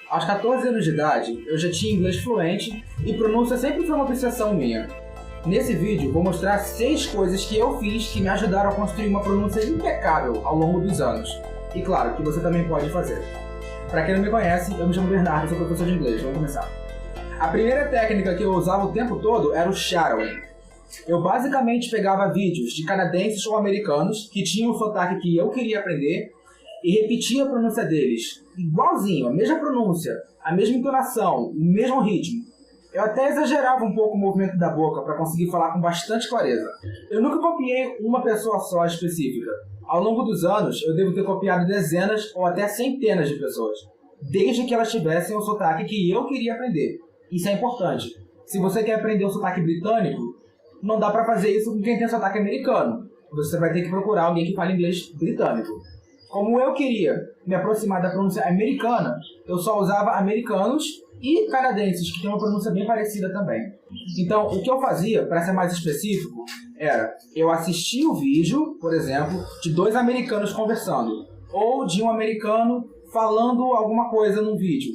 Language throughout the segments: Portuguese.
Aos 14 anos de idade, eu já tinha inglês fluente e pronúncia sempre foi uma obsessão minha. Nesse vídeo, vou mostrar 6 coisas que eu fiz que me ajudaram a construir uma pronúncia impecável ao longo dos anos. E claro, que você também pode fazer. Para quem não me conhece, eu me chamo Bernardo, sou professor de inglês. Vamos começar. A primeira técnica que eu usava o tempo todo era o shadowing. Eu basicamente pegava vídeos de canadenses ou americanos que tinham o sotaque que eu queria aprender e repetia a pronúncia deles, igualzinho, a mesma pronúncia, a mesma entonação, o mesmo ritmo. Eu até exagerava um pouco o movimento da boca para conseguir falar com bastante clareza. Eu nunca copiei uma pessoa só específica. Ao longo dos anos, eu devo ter copiado dezenas ou até centenas de pessoas, desde que elas tivessem o sotaque que eu queria aprender. Isso é importante. Se você quer aprender o sotaque britânico, não dá para fazer isso com quem tem sotaque americano. Você vai ter que procurar alguém que fale inglês britânico. Como eu queria me aproximar da pronúncia americana, eu só usava americanos e canadenses, que têm uma pronúncia bem parecida também. Então, o que eu fazia, para ser mais específico, era eu assistia o vídeo, por exemplo, de 2 americanos conversando, ou de um americano falando alguma coisa no vídeo.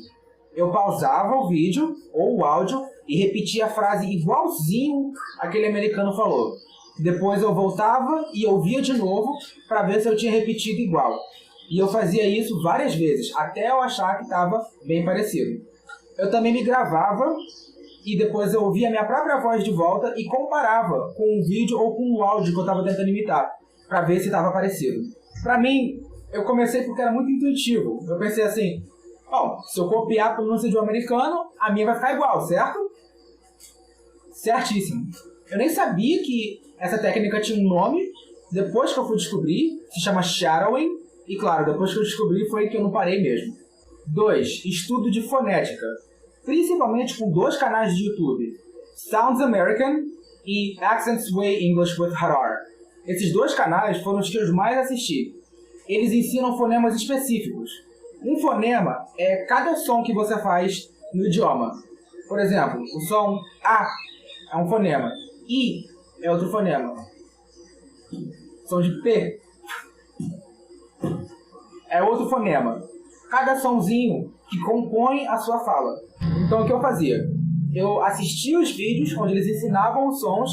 Eu pausava o vídeo ou o áudio e repetia a frase igualzinho aquele americano falou. Depois eu voltava e ouvia de novo para ver se eu tinha repetido igual. E eu fazia isso várias vezes, até eu achar que estava bem parecido. Eu também me gravava e depois eu ouvia a minha própria voz de volta e comparava com o vídeo ou com o áudio que eu estava tentando imitar, para ver se estava parecido. Para mim, eu comecei porque era muito intuitivo. Eu pensei assim, se eu copiar a pronúncia de um americano, a minha vai ficar igual, certo? Certíssimo. Eu nem sabia que essa técnica tinha um nome, depois que eu fui descobrir, se chama shadowing, e claro, depois que eu descobri foi que eu não parei mesmo. 2. Estudo de fonética, principalmente com 2 canais de YouTube, Sounds American e Accent Sway English with Harar. Esses 2 canais foram os que eu mais assisti. Eles ensinam fonemas específicos. Um fonema é cada som que você faz no idioma. Por exemplo, o som A é um fonema, I é outro fonema. Som de P é outro fonema. Cada sonzinho que compõe a sua fala. Então o que eu fazia? Eu assistia os vídeos onde eles ensinavam os sons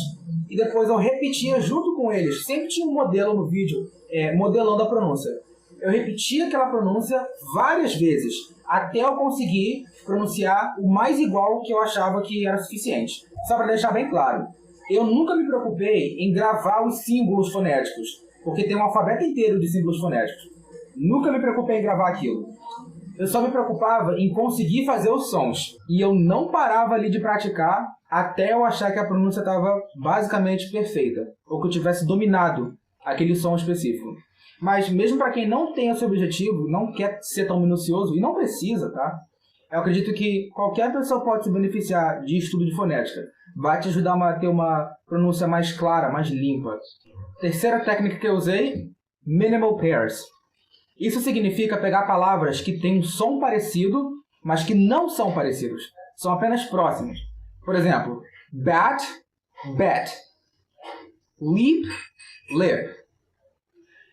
e depois eu repetia junto com eles. Sempre tinha um modelo no vídeo, modelando a pronúncia. Eu repetia aquela pronúncia várias vezes, até eu conseguir pronunciar o mais igual que eu achava que era suficiente. Só para deixar bem claro, eu nunca me preocupei em gravar os símbolos fonéticos, porque tem um alfabeto inteiro de símbolos fonéticos. Nunca me preocupei em gravar aquilo. Eu só me preocupava em conseguir fazer os sons. E eu não parava ali de praticar até eu achar que a pronúncia estava basicamente perfeita, ou que eu tivesse dominado aquele som específico. Mas mesmo para quem não tem esse objetivo, não quer ser tão minucioso, e não precisa, tá? Eu acredito que qualquer pessoa pode se beneficiar de estudo de fonética. Vai te ajudar a ter uma pronúncia mais clara, mais limpa. Terceira técnica que eu usei, minimal pairs. Isso significa pegar palavras que têm um som parecido, mas que não são parecidos. São apenas próximos. Por exemplo, bat, bet. Leap, lip.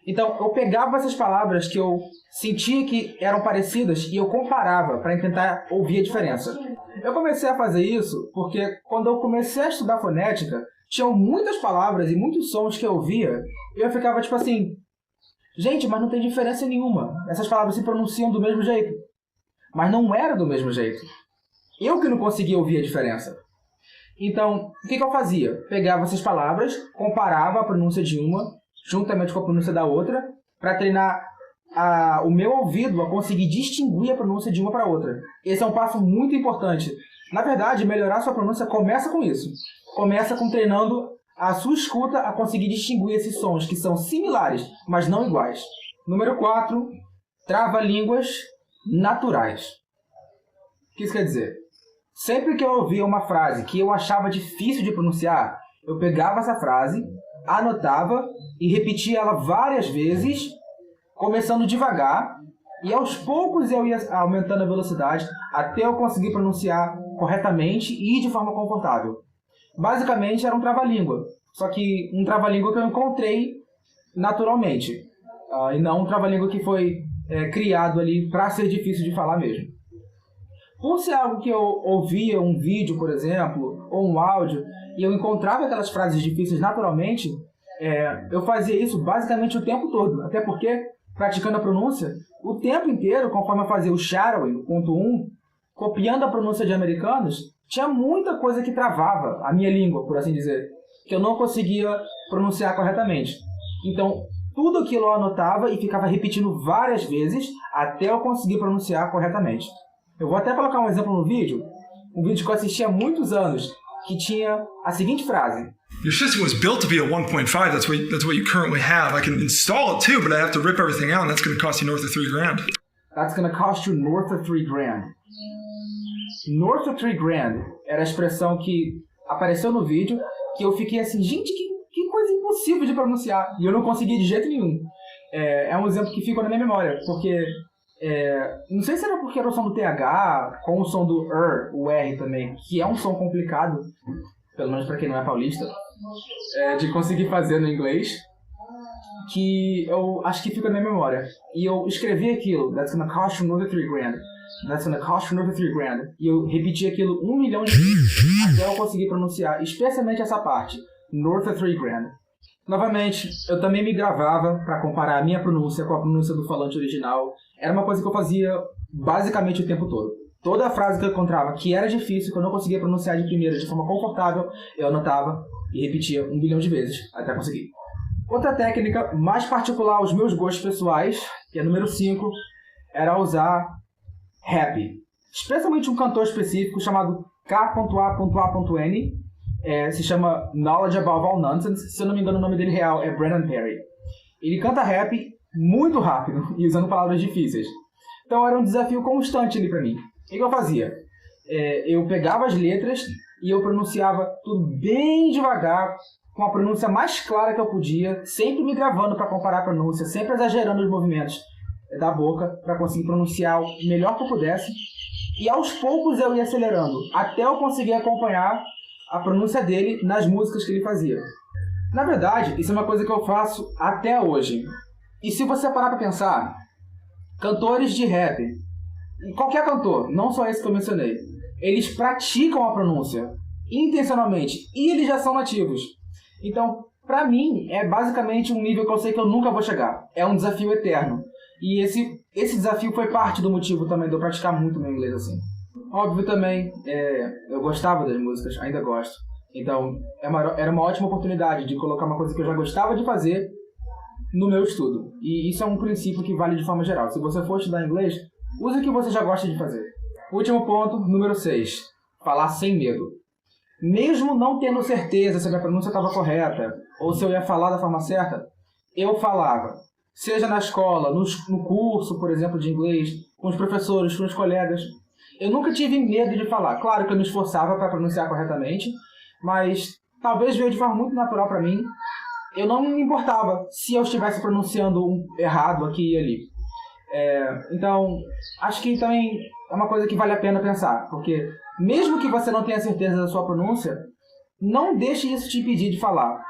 Então, eu pegava essas palavras que eu sentia que eram parecidas e eu comparava para tentar ouvir a diferença. Eu comecei a fazer isso porque quando eu comecei a estudar fonética, tinham muitas palavras e muitos sons que eu ouvia e eu ficava tipo assim, gente, mas não tem diferença nenhuma. Essas palavras se pronunciam do mesmo jeito. Mas não era do mesmo jeito. Eu que não conseguia ouvir a diferença. Então, o que eu fazia? Pegava essas palavras, comparava a pronúncia de uma juntamente com a pronúncia da outra, para treinar o meu ouvido a conseguir distinguir a pronúncia de uma para outra. Esse é um passo muito importante. Na verdade, melhorar sua pronúncia começa com isso. Começa com treinando a sua escuta a conseguir distinguir esses sons que são similares, mas não iguais. Número 4, trava-línguas naturais. O que isso quer dizer? Sempre que eu ouvia uma frase que eu achava difícil de pronunciar, eu pegava essa frase, anotava e repetia ela várias vezes, começando devagar, e aos poucos eu ia aumentando a velocidade até eu conseguir pronunciar corretamente e de forma confortável. Basicamente era um trava-língua, só que um trava-língua que eu encontrei naturalmente, e não um trava-língua que foi criado ali para ser difícil de falar mesmo. Por ser algo que eu ouvia um vídeo, por exemplo, ou um áudio, e eu encontrava aquelas frases difíceis naturalmente, eu fazia isso basicamente o tempo todo. Até porque, praticando a pronúncia, o tempo inteiro, conforme eu fazia o shadowing, o ponto 1, copiando a pronúncia de americanos, tinha muita coisa que travava a minha língua, por assim dizer, que eu não conseguia pronunciar corretamente. Então, tudo aquilo eu anotava e ficava repetindo várias vezes até eu conseguir pronunciar corretamente. Eu vou até colocar um exemplo no vídeo, um vídeo que eu assisti há muitos anos, que tinha a seguinte frase. Your system was built to be a 1.5, that's what you currently have. I can install it too, but I have to rip everything out and that's going to cost you north of $3,000. That's going to cost you north of $3,000. North of $3,000 era a expressão que apareceu no vídeo, que eu fiquei assim, gente, que coisa impossível de pronunciar. E eu não consegui de jeito nenhum. É um exemplo que ficou na minha memória, porque... não sei se era porque era o som do TH, com o som do o R também, que é um som complicado, pelo menos para quem não é paulista, de conseguir fazer no inglês, que eu acho que fica na minha memória. E eu escrevi aquilo, that's gonna cost you another $3,000, that's gonna cost you another $3,000, e eu repeti aquilo 1 milhão de vezes até eu conseguir pronunciar, especialmente essa parte, north of $3,000. Novamente, eu também me gravava para comparar a minha pronúncia com a pronúncia do falante original. Era uma coisa que eu fazia basicamente o tempo todo. Toda frase que eu encontrava que era difícil, que eu não conseguia pronunciar de primeira de forma confortável, eu anotava e repetia 1 bilhão de vezes até conseguir. Outra técnica mais particular aos meus gostos pessoais, que é número 5, era usar rap. Especialmente um cantor específico chamado K.A.A.N. Se chama Knowledge Above All Nonsense. Se eu não me engano, o nome dele real é Brandon Perry. Ele canta rap muito rápido e usando palavras difíceis. Então era um desafio constante ali pra mim. O que eu fazia? Eu pegava as letras e eu pronunciava tudo bem devagar, com a pronúncia mais clara que eu podia, sempre me gravando para comparar a pronúncia, sempre exagerando os movimentos da boca para conseguir pronunciar o melhor que eu pudesse. E aos poucos eu ia acelerando, até eu conseguir acompanhar a pronúncia dele nas músicas que ele fazia. Na verdade, isso é uma coisa que eu faço até hoje. E se você parar para pensar, cantores de rap, qualquer cantor, não só esse que eu mencionei, eles praticam a pronúncia intencionalmente e eles já são nativos. Então, pra mim, é basicamente um nível que eu sei que eu nunca vou chegar. É um desafio eterno. E esse desafio foi parte do motivo também de eu praticar muito meu inglês assim. Óbvio também, eu gostava das músicas, ainda gosto. Então, era uma ótima oportunidade de colocar uma coisa que eu já gostava de fazer no meu estudo. E isso é um princípio que vale de forma geral. Se você for estudar inglês, use o que você já gosta de fazer. Último ponto, número 6. Falar sem medo. Mesmo não tendo certeza se a minha pronúncia estava correta ou se eu ia falar da forma certa, eu falava. Seja na escola, no curso, por exemplo, de inglês, com os professores, com os colegas. Eu nunca tive medo de falar. Claro que eu me esforçava para pronunciar corretamente, mas talvez veio de forma muito natural para mim. Eu não me importava se eu estivesse pronunciando errado aqui e ali. Então, acho que também é uma coisa que vale a pena pensar, porque mesmo que você não tenha certeza da sua pronúncia, não deixe isso te impedir de falar.